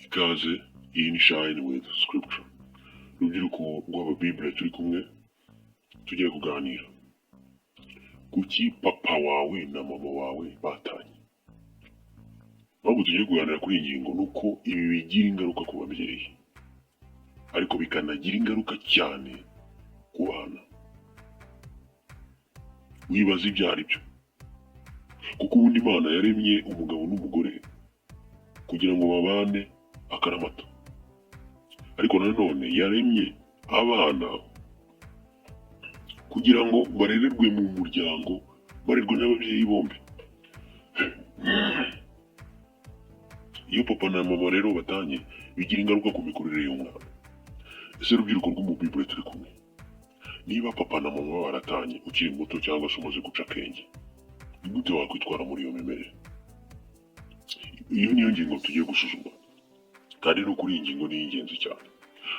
ikaze iyi ni Shine with Scripture. Rubyiruko rw'Ababibure turi kumwe tugiye kuganira. Kuki papa wawe na mama wawe batanye? Ntabwo tugiye kuganira kuri iyi ngingo nuko ibi bigira ingaruka ku babyeyi, ariko bikanagira ingaruka cyane ku bana. Wibaza ibyo ari byo, kuko ubundi Imana yaremye umugabo n'umugore kugira ngo babane akaramata, ariko nanone yaremye abana kugira ngo barererwe mu muryango, barerwe n'ababyeyi bombi. Iyo papa na mama rero batanye bigira ingaruka ku mikurire y'umwana. Ese rubyiruko rw'Umubibure turi kumwe, niba papa na mama baratanye ukiri muto cyangwa se umaze guca akenge, ni gute wakwitwara muri iyo mimerere? Iyo niyo ngingo tugiye gusuzuma, kandi no kuri iyi ngingo ni ingenzi cyane.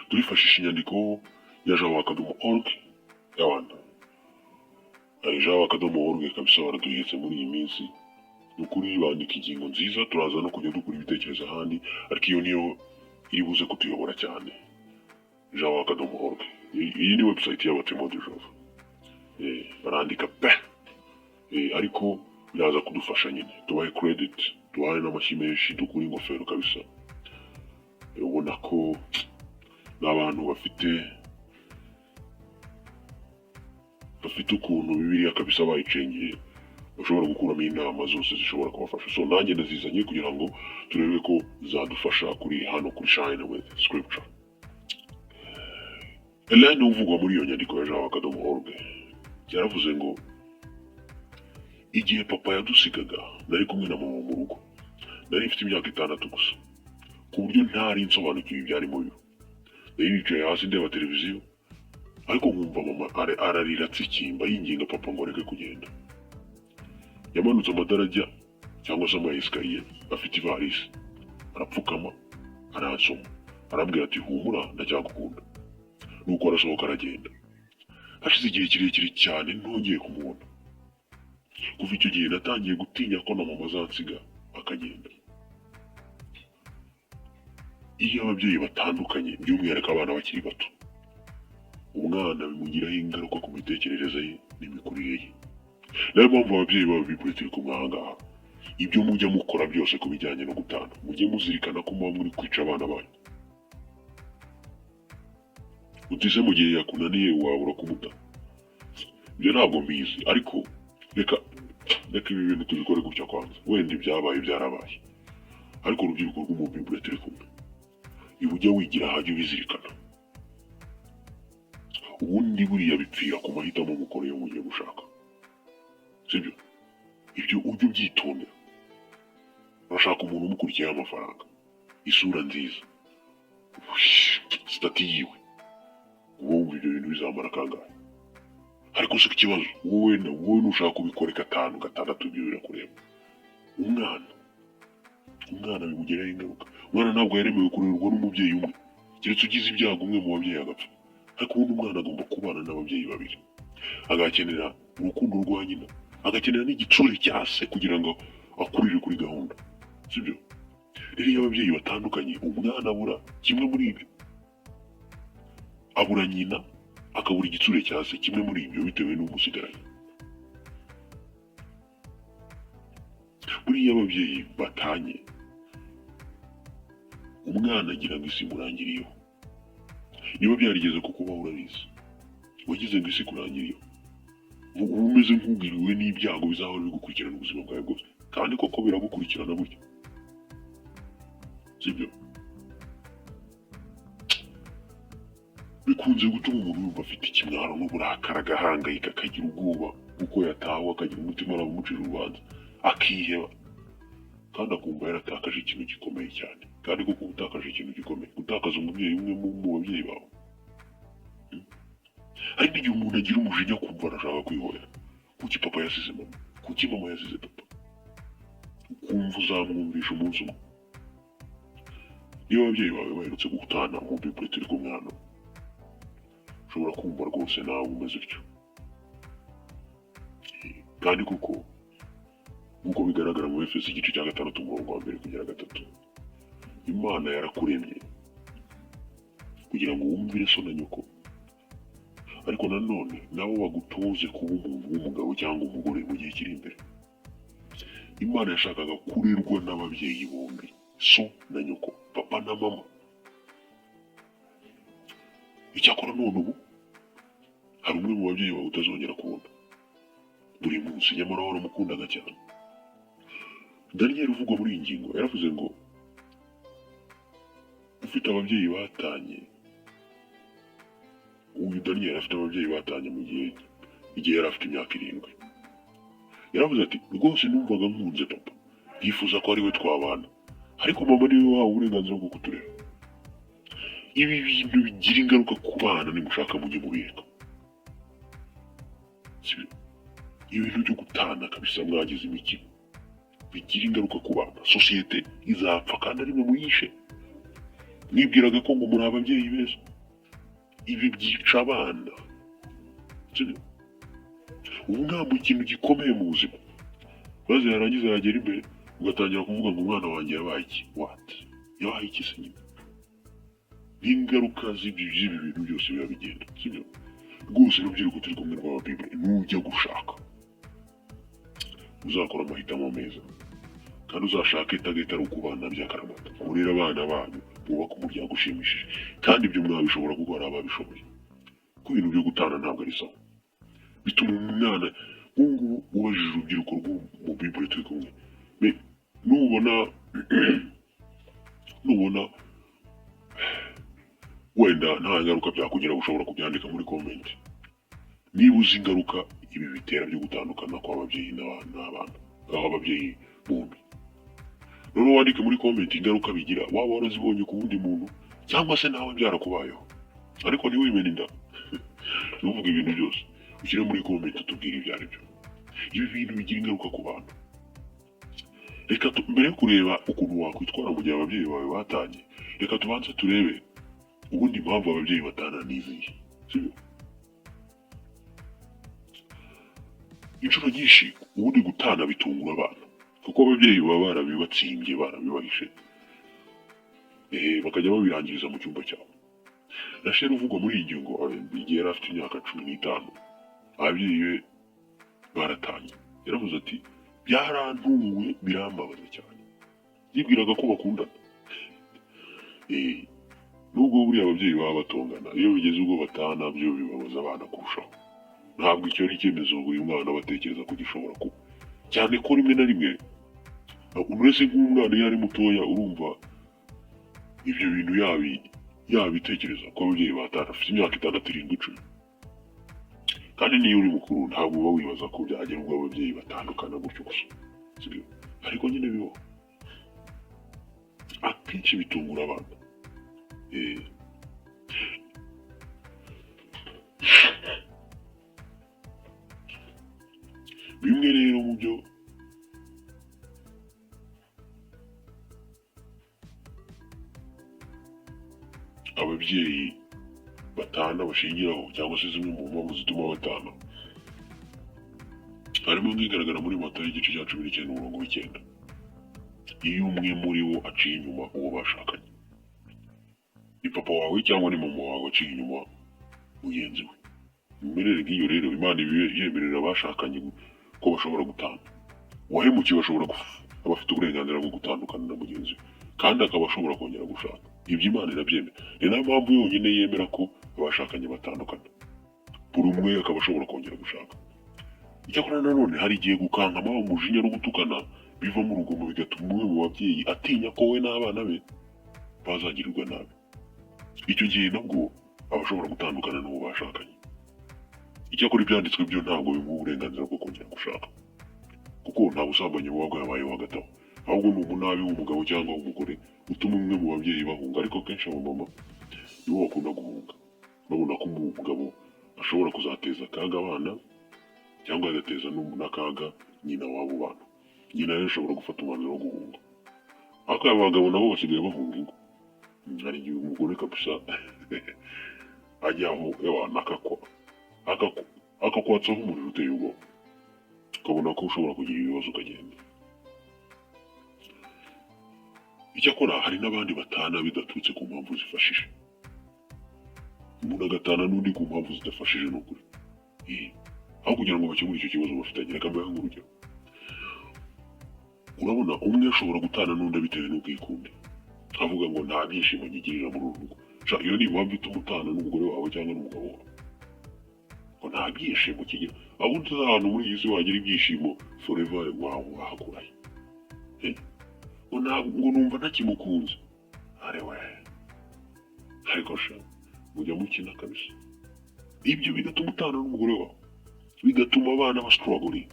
Turifashisha inyandiko ya jawa.org y'abana. Jawa.org kabisa baraduhetse muri iyi minsi. Ni ukuri bandika ingingo nziza, turaza no kujya dukura ibitekerezo ahandi, ariko iyo niyo iri buze kutuyobora cyane. Jawa.org. Iyi ni website y'abatemo du Java. Barandika pe. Ariko biraza kudufasha nyine. Tubahe credit, tubahe n'amashyi menshi, dukure ingofero kabisa. Ubona ko n'abantu bafite ukuntu Bibiliya kabisa bayicengeye, bashobora gukuramo inama zose zishobora kubafasha. So nanjye ndazizanye kugira ngo turebe ko zadufasha kuri hano kuri Shine with Scripture. Ellen uvugwa muri iyo nyandiko ya jawa.org yaravuze ngo igihe papa yadusigaga nari kumwe na mama mu rugo, nari mfite imyaka 6 gusa, ku buryo ntari nsobanukiwe ibyari mu biro. Nari nicaye hasi ndeba televiziyo, ariko nkumva mama ararira atsikimba yinginga papa ngo areke kugenda. Yamanutse amadarajya cyangwa se amayesikariye afite ivarisi, arapfukama aransoma, arambwira ati humura ndacyagukunda. Nuko arasohoka aragenda. Hashize igihe kirekire cyane ntongeye kumubona. Kuva icyo gihe natangiye gutinya ko na mama azansiga akagenda. Iyo ababyeyi batandukanye, by'umwihariko abana bakiri bato, umwana bimugiraho ingaruka ku mitekerereze ye n'imikurire ye. Niyo mpamvu ababyeyi b'Ababibure turi kumwe aha ngaha, ibyo mujya mukora byose ku bijyanye no gutana, mujye muzirikana ko muba muri kwica abana banyu. Utise mu gihe yakunaniye wabura kumuta. Ibyo ntabwo mbizi, ariko reka ibi bintu tubikore gutya kwanza. Wenda ibyabaye byarabaye, ariko urubyiruko rw'Umubibure turi kumwe, iba ujya wigira hajya ubizirikana. Ubundi buriya bipfira ku mahitamo mukoreye mugiye gushaka, sibyo? Ibyo ujye ubyitondera. Urashaka umuntu umukurikiyeho amafaranga, isura nziza, stati yiwe, wumva ibyo bintu bizamara kangahe? Ariko se ikibazo, wowe nushaka kubikora 5, 6 ibyo birakureba. Umwana bimugiraho ingaruka. Umwana ntabwo yaremewe kurerwa n'umubyeyi umwe, keretse ugize ibyago umwe mu babyeyi agapfa. Ariko ubundi umwana agomba kubana n'ababyeyi babiri, agakenera urukundo rwa nyina, agakenera n'igitsure cya se kugira ngo akurire kuri gahunda, sibyo? Rero iyo ababyeyi batandukanye, umwana abura kimwe muri ibi. Abura nyina, akabura igitsure cya se, kimwe muri ibyo bitewe n'umusigaranye. Buriya ababyeyi batanye, umwana agira ngo isi imurangiriyeho. Niba byarigeze kukubaho urabizi, wagize ngo isi kurangiriyeho, uba umeze nk'ubwiriwe n'ibyago bizahora bigukurikirana ubuzima bwawe bwose, kandi koko biragukurikirana burya, sibyo? Bikunze gutuma umuntu yumva afite ikimwaro n'uburakari, agahangayika, akagira ubwoba kuko yatawe, akagira umutima aramucira urubanza, akiheba, kandi akumva yaratakaje ikintu gikomeye cyane. Kandi koko utakaje ikintu gikomeye, gutakaza umubyeyi umwe mu babyeyi bawe. Hari n'igihe umuntu agira umujinya kumva arashaka kwihorera. Kuki papa yasize mama? Kuki mama yasize papa? Ukumva uzamwumvisha umunsi umwe. Niba ababyeyi bawe baherutse gutana, Umubibure turi kumwe hano, ushobora kumva rwose nawe umeze utyo. Kandi kuko nk'uko bigaragara mu Efeso igice cya 6 umurongo wa 1 kugera 3, Imana yarakuremye kugira ngo wumvire so na nyoko, ariko nanone nabo bagutoze kuba umuntu w'umugabo cyangwa umugore mu gihe kiri imbere. Imana yashakaga kurerwa n'ababyeyi bombi, so na nyoko, papa na mama. Icyakora none ubu hari umwe mu babyeyi bawe utazongera kubona buri munsi, nyamara waramukundaga cyane. Daniel uvugwa muri iyi ngingo yaravuze ngo ufite ababyeyi batanye, uyu Daniel afite ababyeyi batanye mu gihe yari afite imyaka 7. Yaravuze ati rwose numvaga nkunze papa, yifuza ko ari we twabana, ariko mama niwe wawe uburenganzira bwo kuturera. Ibi bintu bigira ingaruka ku bana nimushaka mujye mubireka. Ibintu byo gutana kabisa mwagize imikino bigira ingaruka ku bana, sosiyete izapfa kandi ari mwe muyishe. Mwibwiraga ko ngo muri ababyeyi beza, ibi byica abana. Ubu nta kintu gikomeye mu buzima, maze yarangiza yagera imbere ugatangira kuvuga ngo umwana wanjye yabaye iki, yabaye iki se nyine. N'ingaruka z'ibi bintu byose biba bigenda, sibyo? Rwose urubyiruko turi kumwe rw'ababibure, nujya gushaka uzakora amahitamo meza, kandi uzashaka itagahita ari ukubana by'akaramata. Urera abana banyu, mwubaka umuryango ushimishije, kandi ibyo mwabishobora kuko hari ababishoboye. Ku bintu byo gutana ntabwo ari sawa, bituma umwana nk'ubu ubajije urubyiruko rwo mu bibure turi kumwe, nubona wenda nta ngaruka byakugira, ushobora kubyandika muri komenti. Niba uzi ingaruka ibi bitera byo gutandukana kw'ababyeyi n'abana, aho ababyeyi bombi, noneho wandike muri komenti ingaruka bigira, waba warazibonye ku wundi muntu cyangwa se nawe byarakubayeho, ariko ntiwimene inda. Nuvuga ibintu byose ushyire muri komenti utubwire ibyo ari byo. Ibi bintu bigira ingaruka ku bantu. Reka mbere yo kureba ukuntu wakwitwara mu gihe ababyeyi bawe batanye, reka tubanze turebe ubundi impamvu ababyeyi batana n'izihe, sibyo? Inshuro nyinshi ubundi gutana bitungura abana, kuko ababyeyi baba barabibatsimbye, barabibahishe, bakajya babirangiriza mu cyumba cyabo. Rachel uvugwa muri iyi ngingo igihe yari afite imyaka 15, ababyeyi be baratanye. Yaravuze ati byarantunguwe, birambabaza cyane, yibwiraga ko bakundana. Nubwo buriya ababyeyi baba batongana, iyo bigeze ubwo batana byo bibabaza abana kurushaho. Ntabwo icyo ari icyemezo uyu mwana batekereza ko gishobora kuba, cyane ko rimwe na rimwe uretse nk'umwana iyo ari mutoya, urumva ibyo bintu yabitekereza ko ababyeyi batana afite imyaka 6, 7, 10. Kandi niyo uri mukuru ntabwo uba wibaza ko byagera ubwo ababyeyi batandukana gutyo gusa, sibyo? Ariko nyine bibaho, akenshi bitungura abana. Bimwe rero mu byo ababyeyi batana bashingiraho, cyangwa se zimwe mu mpamvu zituma batana, harimo nk'igaragara muri Matayo igice cya 19:9. Iyo umwe muri bo aciye inyuma uwo bashakanye, ni papa wawe cyangwa ni mama wawe aciye inyuma mugenzi we. Imirere nk'iyo rero Imana yemerera abashakanye ko bashobora gutana. Uwahemukiwe ashobora aba afite uburenganzira bwo gutandukana na mugenzi we, kandi akaba ashobora kongera gushaka. Ibyo Imana irabyemera. Ni nayo mpamvu yonyine yemera ko abashakanye batandukana, buri umwe akaba ashobora kongera gushaka. Icyakora nanone hari igihe gukankama, umujinya no gutukana biva mu rugomo, bigatuma umwe mu babyeyi atinya ko we n'abana be bazagirirwa nabi. Icyo gihe nabwo aba ashobora gutandukana n'uwo bashakanye. Icyakora ibyanditswe byo ntabwo bimuha uburenganzira bwo kongera gushaka, kuko nta busambanyi buba bwabayeho hagati aho, ahubwo ni umunabi w'umugabo cyangwa w'umugore utuma umwe mu babyeyi bahunga. Ariko kenshi abamama nibo bakunda guhunga, babona ko umugabo ashobora kuzateza akaga abana cyangwa agateza n'akaga nyina w'abo bana. Nyina rero ashobora gufata umwanzuro wo guhunga, ariko abagabo nabo basigaye bahunga ingo. Hari igihe umugore kabisa ajya aho akakwatsaho umuriro uteye ubwoba, ukabona ko ushobora kugira ibibazo ukagenda. icyakora hari n'abandi batana bidaturutse ku mpamvu zifashije, umuntu agatana n'undi ku mpamvu zidafashije n'ukuri, aho kugira ngo bakemure icyo kibazo bafitanye. Reka mbahe nk'urugero, urabona umwe ashobora gutana n'undi bitewe n'ubwikunde, avuga ngo nta byishimo nkigirira muri uru rugo. Iyo ni impamvu ituma utana n'umugore wawe cyangwa n'umugabo wawe, ngo nta byishimo kigira. aho uzi ahantu muri iyi si wagira ibyishimo forever wawe wahakurahe? ngo numva ntakimukunze. arewe ariko sha mujya mukina kabisa. ibyo bigatuma utana n'umugore wawe, bigatuma abana bastruggling.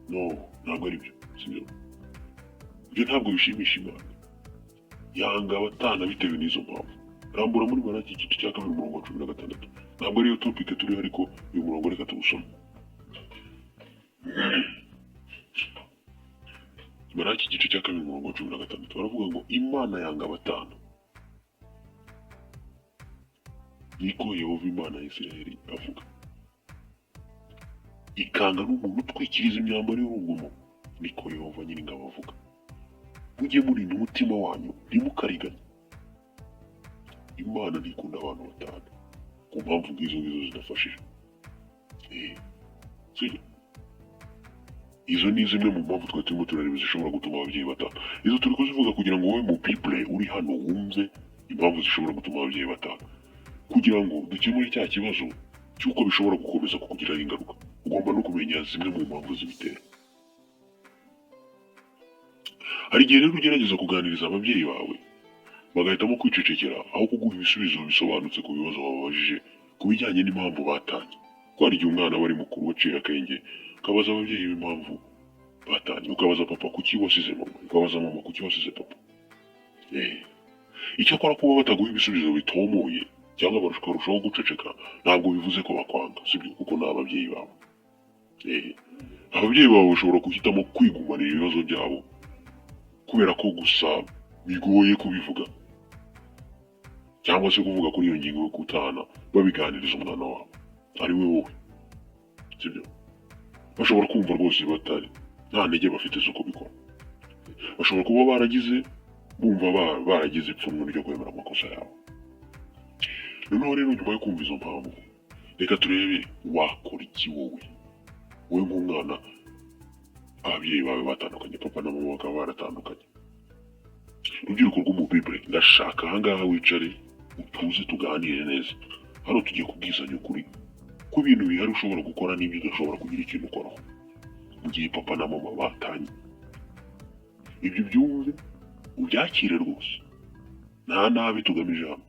No, ntabwo ari byo, sibyo? ibyo ntabwo bishimisha Imana. yanga abatana bitewe n'izo mpamvu. rambura muri Malaki igice cya 2:16. ntabwo ariyo topic turiho, ariko uyu murongo reka tuwusome. Malaki igice cya 2:16 baravuga ngo Imana yanga abatana, niko Yehova Imana ya Isiraheli avuga. ikanga n'umuntu utwikiriza imyambaro y'urugomo, niko Yehova Nyiringabo avuga. mujye murinda umutima wanyu ntimukariganye. Imana ntikunda abantu batana ku mpamvu nk'izo zidafashije. izo ni zimwe mu mpamvu twari turimo turareba zishobora gutuma ababyeyi batana. izo turi kuzivuga kugira ngo wowe mu people uri hano wumve impamvu zishobora gutuma ababyeyi batana, kugira ngo dukemure cya kibazo cy'uko bishobora gukomeza kukugiraho ingaruka. ugomba no kumenya zimwe mu mpamvu zibitera. hari igihe rero ugerageza kuganiriza ababyeyi bawe bagahitamo kwicecekera aho kuguha ibisubizo bisobanutse ku bibazo babajije ku bijyanye n'impamvu batanye. ko hari igihe umwana aba ari mukuru waciye akenge, ukabaza ababyeyi b'impamvu batanye, ukabaza papa kuki wasize mama, ukabaza mama kuki wasize papa. icyakora kuba bataguha ibisubizo bitomoye cyangwa bakarushaho guceceka ntabwo bivuze ko bakwanga, sibyo? kuko ni ababyeyi bawe. ababyeyi bawe bashobora guhitamo kwigumanira ibibazo byabo kubera ko gusa bigoye kubivuga, cyangwa se kuvuga kuri iyo ngingo yo gutana babiganiriza umwana wabo ari we wowe, sibyo? bashobora kumva rwose batari nta ntege bafite zo kubikora. bashobora kuba bumva baragize ipfunwe ryo kwemera amakosa yabo. noneho rero nyuma yo kumva izo mpamvu, reka turebe wakora iki wowe nk'umwana. ababyeyi bawe batandukanye, papa na mama bakaba baratandukanye. urubyiruko rw'umubibure, ndashaka ahangaha wicare utuze tuganire neza. hano tugiye kubwizanya ukuri ko ibintu bihari ushobora gukora n'ibyo udashobora kugira ikintu ukoraho mu gihe papa na mama batanye. ibyo byumve ubyakire rwose, nta nabi tugamije hano.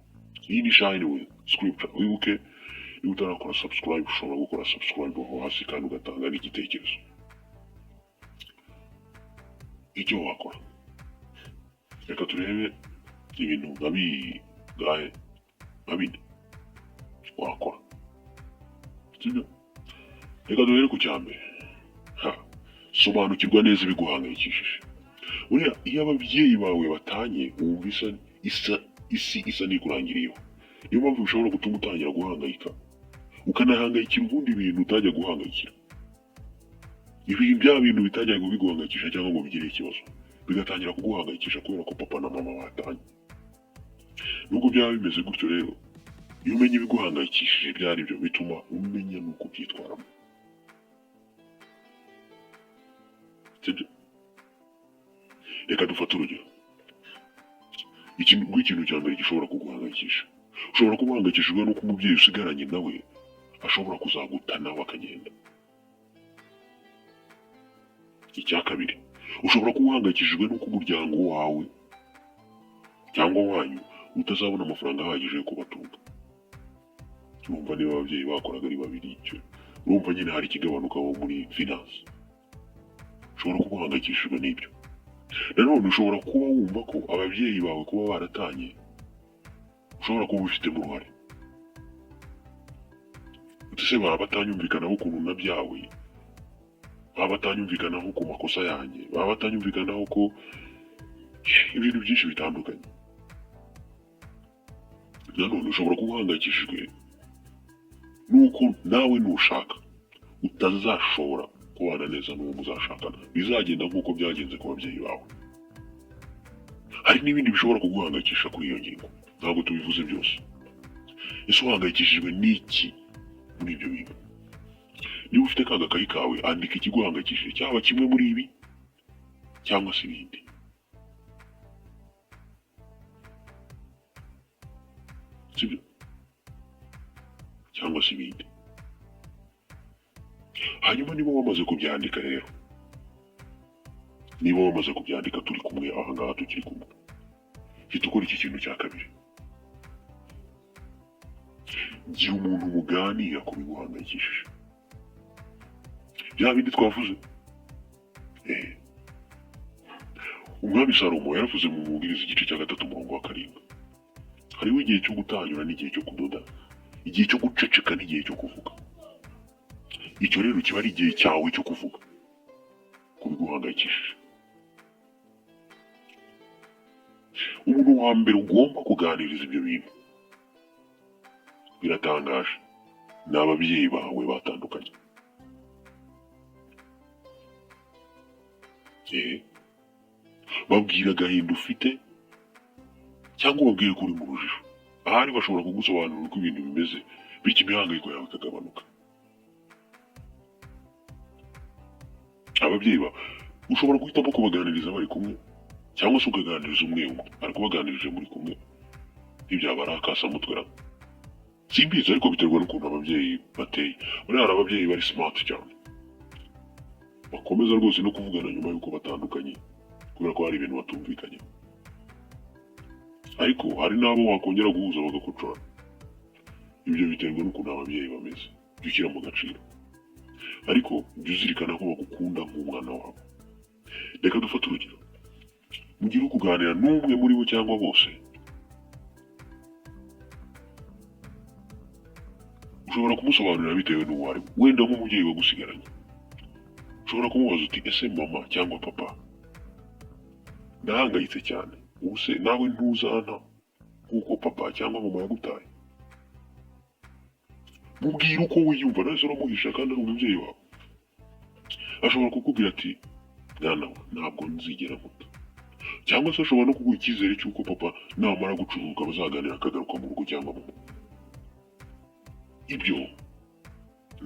iyi ni Shine with Scripture. wibuke niba utarakora subscribe ushobora gukora subscribe aho hasi kandi ugatanga n'igitekerezo. icyo wakora, reka turebe ibintu nka bine wakora, sibyo? reka duhere ku cya mbere. sobanukirwa neza ibiguhangayikishije. buriya iyo ababyeyi bawe batanye wumva isi isa n'ikurangiriyeho. niyo mpamvu bishobora gutuma utangira guhangayika, ukanahangayikira ubundi bintu utajya guhangayikira. bya bintu bitajyaga biguhangayikisha cyangwa ngo bigire ikibazo bigatangira kuguhangayikisha kubera ko papa na mama batanye. nubwo byaba bimeze gutyo rero, iyo umenya ibiguhangayikishije ibyo ari byo, bituma umenya n'uko byitwaramo, sibyo? reka dufate urugero. ikintu cya mbere gishobora kuguhangayikisha, ushobora kuba uhangayikishijwe n'uko umubyeyi usigaranye nawe ashobora kuzagutana bakagenda. icya kabiri, ushobora kuba uhangayikishijwe n'uko umuryango wawe cyangwa wanyu utazabona amafaranga ahagije yo kubatunga. urumva niba ababyeyi bakoraga ari babiri, icyo urumva nyine hari ikigabanukaho muri finance. ushobora kuba uhangayikishijwe n'ibyo. nanone ushobora kuba wumva ko ababyeyi bawe kuba baratanye ushobora kuba ubifitemo uruhare. ese baba batanyumvikanaho ukuntu nabyawe, baba batanyumvikanaho ku makosa yanjye, baba batanyumvikanaho ko ibintu byinshi bitandukanye. nanone ushobora kuba uhangayikishijwe nuko nawe nushaka utazashobora kubana neza n'uwo muzashakana, bizagenda nk'uko byagenze ku babyeyi bawe. hari n'ibindi bishobora kuguhangayikisha kuri iyo ngingo, ntabwo tubivuze byose. Ese uhangayikishijwe n'iki muri ibyo bintu? Niba ufite ka gakayi kawe, andika ikiguhangayikishije, cyaba kimwe muri ibi cyangwa se ibindi. Sibyo? Cyangwa se ibindi. Hanyuma niba wamaze kubyandika rero, niba wamaze kubyandika turi kumwe aha ngaha tukiri kumwe, hita ukora iki kintu cya kabiri. Gira umuntu muganira ku biguhangayikishije. Bya bindi twavuze. Umwami Salomo yaravuze mu Mubwiriza igice cya 3:7. Hariho igihe cyo gutanyura n'igihe cyo kudoda, igihe cyo guceceka n'igihe cyo kuvuga. Icyo rero kiba ari igihe cyawe cyo kuvuga ku biguhangayikishije. Umuntu wa mbere ugomba kuganiriza ibyo bintu, biratangaje, ni ababyeyi bawe batandukanye. Babwira agahinda ufite cyangwa ubabwire ko uri mu rujijo. Ahari bashobora kugusobanurira uko ibintu bimeze, bityo imihangayiko yawe ikagabanuka. Ababyeyi bawe ushobora guhitamo kubaganiriza bari kumwe cyangwa se ukaganiriza umwe umwe, ariko baganirije muri kumwe ntibyaba ari akasamutwe. Simbizi, ariko biterwa n'ukuntu ababyeyi bateye. Buriya hari ababyeyi bari smart cyane, bakomeza rwose no kuvugana nyuma y'uko batandukanye kubera ko hari ibintu batumvikanye. Ariko hari n'abo wakongera guhuza bagakocorana. Ibyo biterwa n'ukuntu ababyeyi bameze, jya ushyira mu gaciro. Ariko jya uzirikana ko bagukunda nk'umwana wabo. Reka dufate urugero. Mugire kuganira n'umwe muri bo cyangwa bose, ushobora kumusobanurira bitewe n'uwo ari we. Wenda nk'umubyeyi wagusigaranye, ushobora kumubaza uti, ese mama cyangwa papa, ndahangayitse cyane, ubuse nawe ntuzanta nk'uko papa cyangwa mama yagutaye? Mubwire uko wiyumva, nawe uramuhisha kandi ari umubyeyi wawe. Ashobora kukubwira ati, mwana we, ntabwo nzigera muto. Cyangwa se ashobora no kuguha icyizere cy'uko papa namara gucuruka bazaganira akagaruka mu rugo cyangwa mama. Ibyo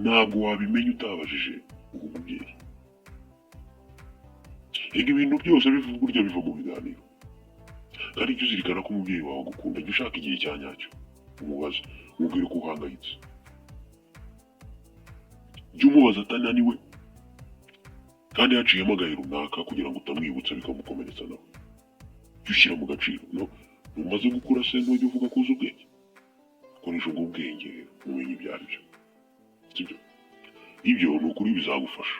ntabwo wabimenya utabajije uwo mubyeyi. Ega ibintu byose burya biva mu biganiro. Kandi jya uzirikana ko umubyeyi wawe agukunda. Jya ushaka igihe cya nyacyo umubaze, umubwire ko uhangayitse. Jya umubaza atananiwe kandi yaciyemo agahe runaka kugira ngo utamwibutsa bikamukomeretsa nawe. Jya ushyira mu gaciro. Numaze gukura se ntujya uvuga ko uzi ubwenge. Koresha ubwo bwenge umenye ibyo ari byo. Sibyo? Ibyo ni ukuri bizagufasha.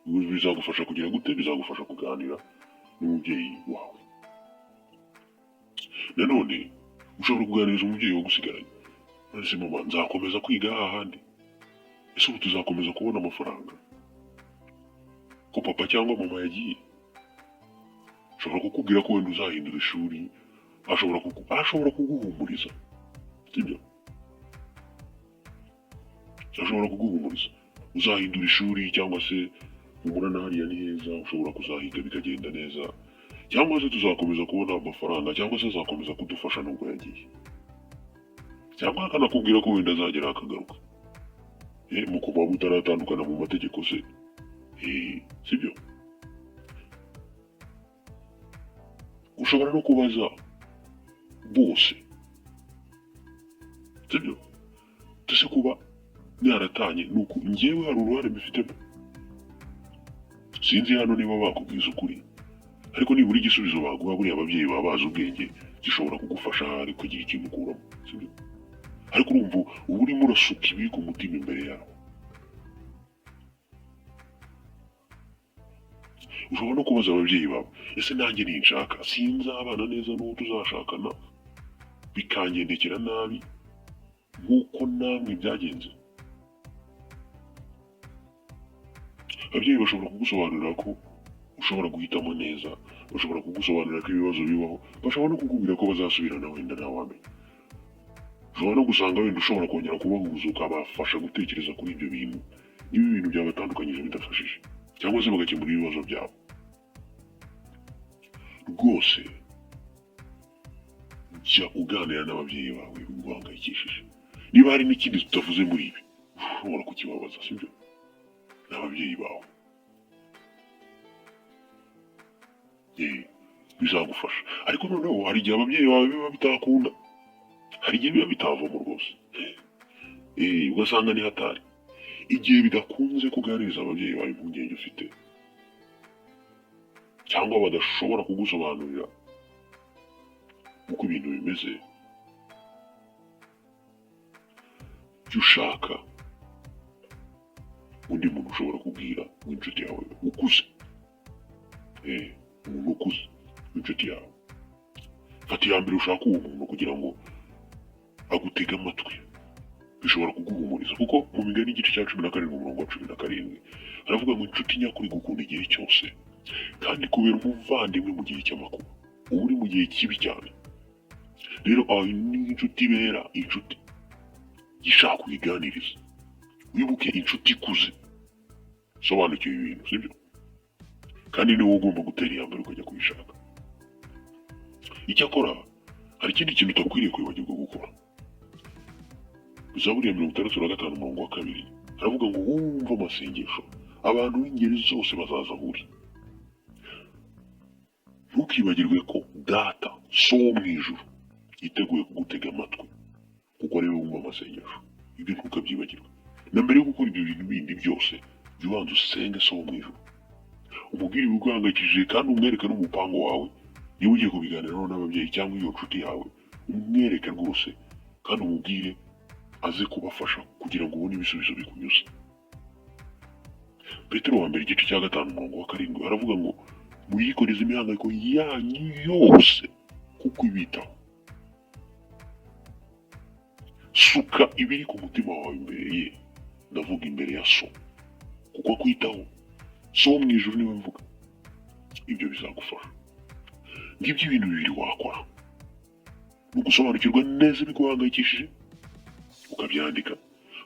Bizagufasha kugira gute? Bizagufasha kuganira n'umubyeyi wawe. Nanone ushobora kuganiriza umubyeyi wagusigaranye. Ese mama, nzakomeza kwiga hahandi? Ese ubu tuzakomeza kubona amafaranga ko papa cyangwa mama yagiye? Ashobora kukubwira ko wenda uzahindura ishuri, ashobora kuguhumuriza. Sibyo? Ashobora kuguhumuriza. Uzahindura ishuri cyangwa se umurana hariya ni heza, ushobora kuzahiga bikagenda neza, cyangwa se tuzakomeza kubona amafaranga, cyangwa se azakomeza kudufasha nubwo yagiye. Cyangwa akanakubwira ko wenda azagera akagaruka. Mukuba mutaratandukana mu mategeko se. Sibyo? Ushobora no kubaza bose. Sibyo? Tuse kuba mwaratanye nuko njyewe hari uruhare mbifitemo. Sinzi hano niba bakubwiza ukuri, ariko nibura igisubizo baguha buriya ababyeyi baba bazi ubwenge gishobora kugufasha hari kugira ikintu ukuramo. Sibyo? Ariko urumva uba urimo urasuka ibi ku mutima imbere yawe. Ushobora no kubaza ababyeyi bawe, ese nanjye ninshaka sinzabana neza n'uwo tuzashakana bikangendekera nabi nk'uko namwe byagenze? Ababyeyi bashobora kugusobanurira ko ushobora guhitamo neza, bashobora kugusobanurira ko ibibazo bibaho, bashobora no kukubwira ko bazasubirana wenda ntawamenya. Ushobora no gusanga wenda ushobora kongera kubahuza ukabafasha gutekereza kuri ibyo bintu, niba ibintu byabatandukanyije bidafashije, cyangwa se bagakemura ibibazo byabo. Rwose jya uganira n'ababyeyi bawe biguhangayikishije. Niba hari n'ikindi tutavuze muri ibi ushobora kukibabaza, sibyo? N'ababyeyi bawe bizagufasha. Ariko noneho hari igihe ababyeyi bawe biba bitakunda, hari igihe biba bitavamo rwose, ugasanga ni hatari. Igihe bidakunze kuganiriza ababyeyi bawe impungenge ufite, cyangwa badashobora kugusobanurira uko ibintu bimeze, jya ushaka undi muntu ushobora kubwira w'inshuti yawe ukuze, umuntu ukuze w'inshuti yawe. Fata iya mbere ushaka uwo muntu kugira ngo agutege amatwi, bishobora kuguhumuriza. Kuko mu migani igice cya 17 umurongo wa 17 haravuga ngo inshuti nyakuri gukunda igihe cyose kandi kubera umuvandimwe mu gihe cy'amakuba. Uba uri mu gihe kibi cyane, rero aho ni inshuti ibera inshuti gishaka kuyiganiriza. Wibuke inshuti ikuze sobanukiwe ibintu, sibyo? Kandi ni wowe ugomba gutera iya mbere ukajya kuyishaka. Icyakora hari ikindi kintu utakwiriye kwibagirwa gukora. Zaburi ya 65 umurongo wa 2 haravuga ngo wumva amasengesho abantu b'ingeri zose bazaza aho uri. Ntukibagirwe ko data so wo mu ijuru yiteguye kugutega amatwi kuko ari we wumva amasengesho. Ibyo ntukabyibagirwe. Na mbere yo gukora ibyo bintu bindi byose jya ubanza usenge so wo mu ijuru, umubwire ibiguhangayikishije kandi umwereke n'umupango wawe. Niba ugiye kubiganiraho n'ababyeyi cyangwa iyo nshuti yawe, umwereke rwose kandi umubwire aze kubafasha kugira ngo ubone ibisubizo bikunyuze. Petero wa mbere igice cya 5 umurongo wa 7 haravuga ngo muyikoreze imihangayiko yanyu yose kuko ibitaho. Suka ibiri ku mutima wawe imbere ye, ndavuga imbere ya so, kuko akwitaho. So wo mu ijuru niwe mvuga. Ibyo bizagufasha. Ngibyo ibintu bibiri wakora: ni ugusobanukirwa neza ibiguhangayikishije ukabyandika,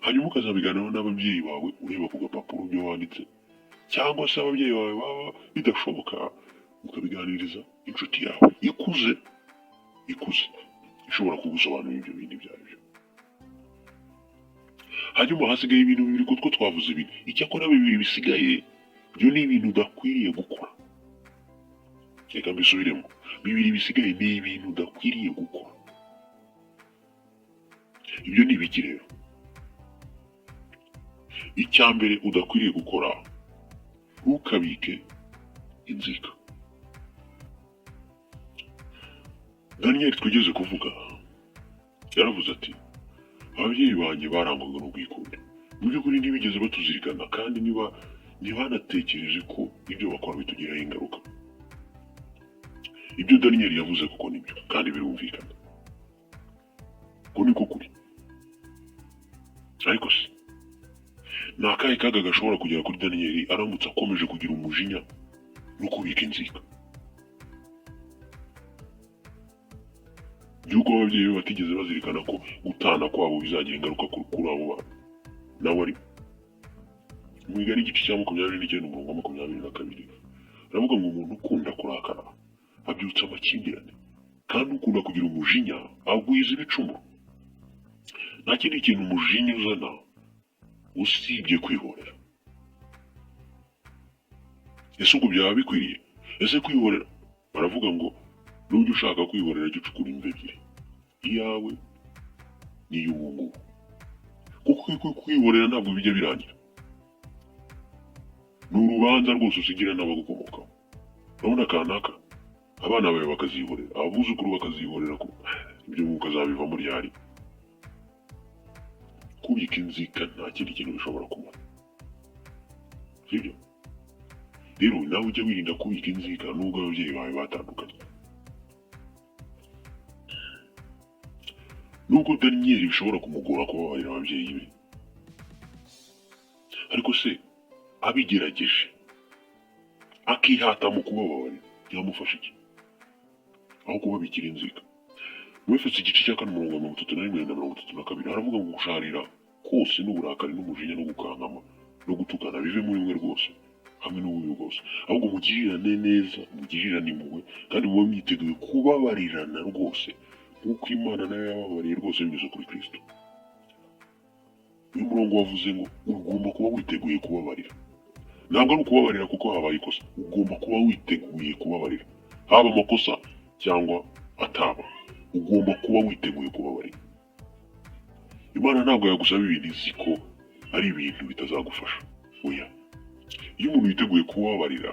hanyuma ukazabiganiraho n'ababyeyi bawe ureba ku gapapuro ibyo wanditse, cyangwa se ababyeyi bawe baba bidashoboka ukabiganiriza inshuti yawe ikuze ishobora kugusobanurira ibyo bindi byabyo. Hanyuma hasigaye ibintu bibiri kuko twavuze ibintu. Icyakora bibiri bisigaye byo ni ibintu udakwiriye gukora. Reka mbisubiremo, bibiri bisigaye ni ibintu udakwiriye gukora. Ibyo ni ibiki rero? Icya mbere udakwiriye gukora, ntukabike inzika. Daniel twigeze kuvuga yaravuze ati ababyeyi banjye barangwaga n'ubwikunde. Mu by'ukuri ntibigeze batuzirikana kandi ntibanatekereje ko ibyo bakora bitugiraho ingaruka. Ibyo Daniel yavuze kuko nibyo kandi birumvikana, ko niko kuri. Ariko se ni akahe kaga gashobora kugera kuri Daniel aramutse akomeje kugira umujinya no kubika inzika? By'uko ababyeyi be batigeze bazirikana ko gutana kwabo bizagira ingaruka kuri abo bana nawe ari. Mu migani igice cya 29 umurongo wa 22 aravuga ngo umuntu ukunda kurakara abyutsa amakimbirane, kandi ukunda kugira umujinya agwiza ibicumuro. Nta kindi kintu umujinya uzana usibye kwihorera. Ese ubwo byaba bikwiriye? Ese kwihorera, baravuga ngo nujya ushaka kwihorera jya ucukura imva ebyiri, iyawe n'iy'uwunguwo. Kuko kwihorera ntabwo bijya birangira. Ni urubanza rwose usigira n'abagukomokaho. Urabona kanaka abana bawe bakazihorera, abuzukuru bakazihorera, ko ibyo mukazabivamo ryari? Kubika inzika nta kindi kintu bishobora kumara, sibyo? Rero nawe ujya wirinda kubika inzika nubwo ababyeyi bawe batandukanye. Nubwo Daniel bishobora kumugora kubabarira ababyeyi be, ariko se abigerageje akihata mu kubabarira byamufasha iki aho kubabikira inzika? Mu Efeso igice cya 4 umurongo wa 31 na 32 haravuga ngo gusharira kose n'uburakari n'umujinya no gukankama no gutukana bive muri mwe rwose, hamwe n'ububi bwose, ahubwo mugirirane neza, mugirirane impuhwe, kandi mube mwiteguye kubabarirana rwose nk'uko Imana nayo yababariye rwose binyuze kuri Kristo. Uyu murongo wavuze ngo ugomba kuba witeguye kubabarira. Ntabwo ari ukubabarira kuko habaye ikosa, ugomba kuba witeguye kubabarira, haba amakosa cyangwa ataba, ugomba kuba witeguye kubabarira. Imana ntabwo yagusaba ibintu izi ko ari ibintu bitazagufasha, oya. Iyo umuntu yiteguye kubabarira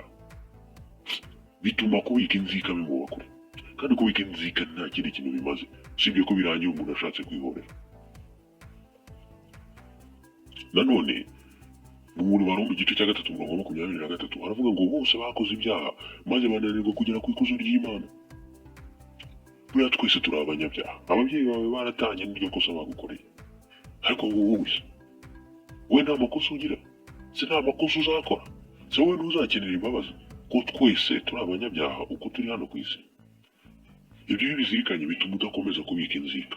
bituma kubika inzika bimuba kure, kandi kubika inzika nta kindi kintu bimaze usibye ko birangira umuntu ashatse kwihorera. Nanone mu Rubaro mu gice cya 3:23 haravuga ngo bose bakoze ibyaha maze bananirwa kugera ku ikuzo ry'Imana. Buriya twese turi abanyabyaha, ababyeyi bawe baratanye n'iryo kosa bagukoreye, ariko wowe nta makosa ugira, se nta makosa uzakora, se wowe ntuzakenera imbabazi, ko twese turi abanyabyaha uko turi hano ku isi. Ibyo iyo bizirikanye bituma udakomeza kubika inzika.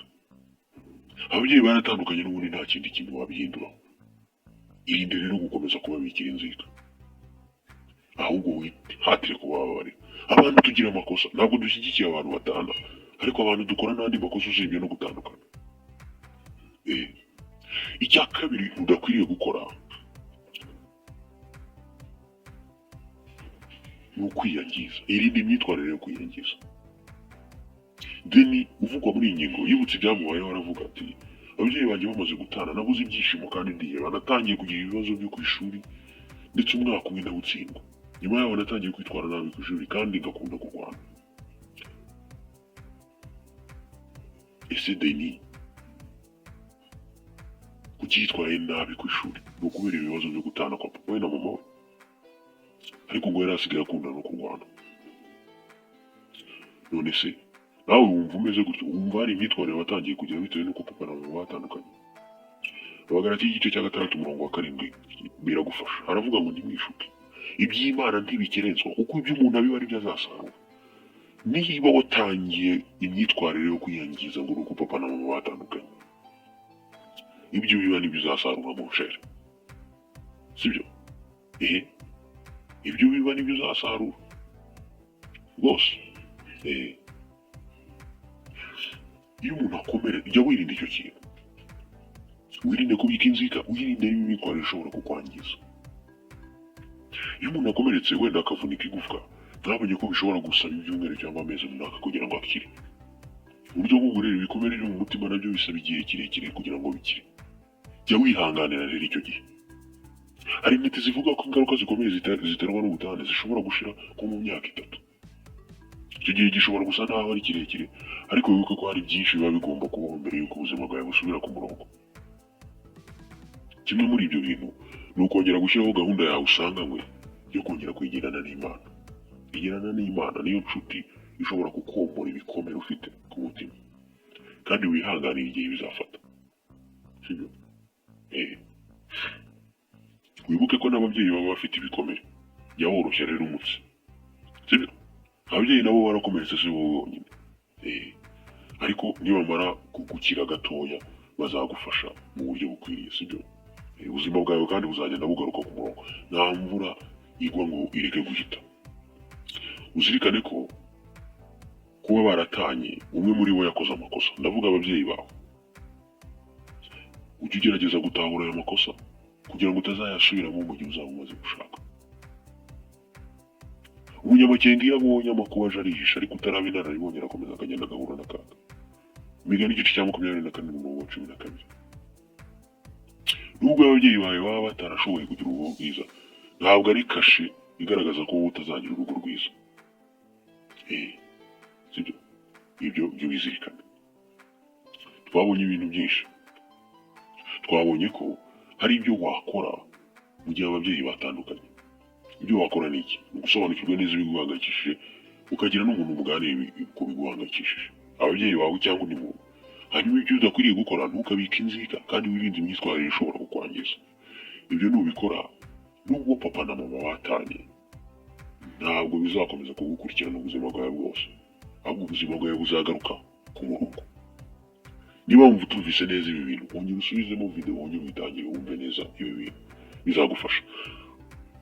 Ababyeyi baratandukanye n'ubundi nta kindi kintu wabihinduraho. Irinde rero gukomeza kubabikira inzika, ahubwo wihatire kubabarira. Abantu tugira amakosa, ntabwo dushyigikiye abantu batana, ariko abantu dukora n'andi makosa usibye no gutandukana. Icya kabiri udakwiriye gukora ni ukwiyangiza. Irinde imyitwarire yo kwiyangiza. Deni uvugwa muri iyi ngingo yibutse ibyamubayeho, aravuga ati ababyeyi banjye bamaze gutana nabuze ibyishimo kandi ndiheba, natangiye kugira ibibazo byo ku ishuri ndetse umwaka umwe ndawutsindwa. Nyuma yaho natangiye kwitwara nabi ku ishuri kandi ngakunda kurwana. Ese Deni kuki yitwaye nabi ku ishuri? Ni ukubera ibibazo byo gutana kwa papa we na mama we, ariko ngo yari asigaye akunda no kurwana. None se nawe wumva umeze gutyo? Wumva hari imyitwarire watangiye kugira bitewe n'uko papa na mama batandukanye? Abagalatiya igice cya 6:7 biragufasha. Haravuga ngo ntimwishuke, iby'Imana ntibikerenswa, kuko ibyo umuntu abiba ari byo azasarura. Niba watangiye imyitwarire yo kwiyangiza ngo nuko papa na mama batandukanye, ibyo biba nibyo uzasarura mu nshere, sibyo? Ibyo biba nibyo uzasarura rwose. Iyo umuntu akomere, jya wirinda icyo kintu, wirinde kubika inzika, wirinde n'imyitwarire ishobora kukwangiza. Iyo umuntu akomeretse wenda akavunika igufwa, ntabonye ko bishobora gusaba ibyumweru cyangwa amezi runaka kugira ngo akire. Uburyo bwo gurera ibikomere byo mu mutima nabyo bisaba igihe kirekire kugira ngo bikire. Jya wihanganira rero icyo gihe. Hari intiti zivuga ko ingaruka zikomeye ziterwa n'ubutane zishobora gushira nko mu myaka 3. Icyo gihe gishobora gusa naho ari kirekire, ariko wibuke ko hari byinshi biba bigomba kubaho mbere y'uko ubuzima bwawe busubira ku murongo. Kimwe muri ibyo bintu ni ukongera gushyiraho gahunda yawe usanganywe yo kongera kwegerana n'Imana. Kwegerana n'Imana niyo nshuti ishobora kukomora ibikomere ufite ku mutima, kandi wihanganira igihe bizafata, sibyo? Wibuke ko n'ababyeyi baba bafite ibikomere, jya woroshya rero umutsi, sibyo? Ababyeyi nabo barakomeretse si wowe wonyine, ariko nibamara gukira gatoya bazagufasha mu buryo bukwiriye, sibyo? Ubuzima bwawe kandi buzagenda bugaruka ku murongo, nta mvura igwa ngo ireke guhita. Uzirikane ko kuba baratanye umwe muri bo yakoze amakosa, ndavuga ababyeyi bawe. Ujye ugerageza gutahura ayo makosa kugira ngo utazayasubiramo mu gihe uzaba umaze gushaka. Umunyamakenga iyo abonye amakuba aje arihisha, ariko utaraba inararibonye arakomeza akagenda agahura n'akaga. Imigani igice cya 24:12. Nubwo ababyeyi bawe baba batarashoboye kugira urugo rwiza, ntabwo ari kashe igaragaza ko wowe utazagira urugo rwiza. Sibyo? Ibyo bizirikana. Twabonye ibintu byinshi. Twabonye ko hari ibyo wakora mu gihe ababyeyi batandukanye. Ibyo wakora ni iki? Gusobanukirwa neza ibiguhangayikishije, ukagira n'umuntu muganira ku biguhangayikishije, ababyeyi bawe cyangwa undi muntu. Hanyuma ibyo udakwiriye gukora ntukabike inzika, kandi wirinde imyitwarire ishobora kukwangiza. Ibyo nubikora, nubwo papa na mama batanye, ntabwo bizakomeza kugukurikirana ubuzima bwawe bwose, ahubwo ubuzima bwawe buzagaruka ku murongo. Niba wumva utumvise neza ibi bintu, wongera usubizemo video, wongere uyitangire wumve neza ibi bintu, bizagufasha.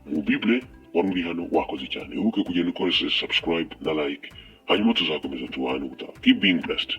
Mu Bible wari uri hano wakoze cyane, wibuke kugenda ukora subscribe na like, hanyuma tuzakomeza tubane ubutaha. Keep being blessed.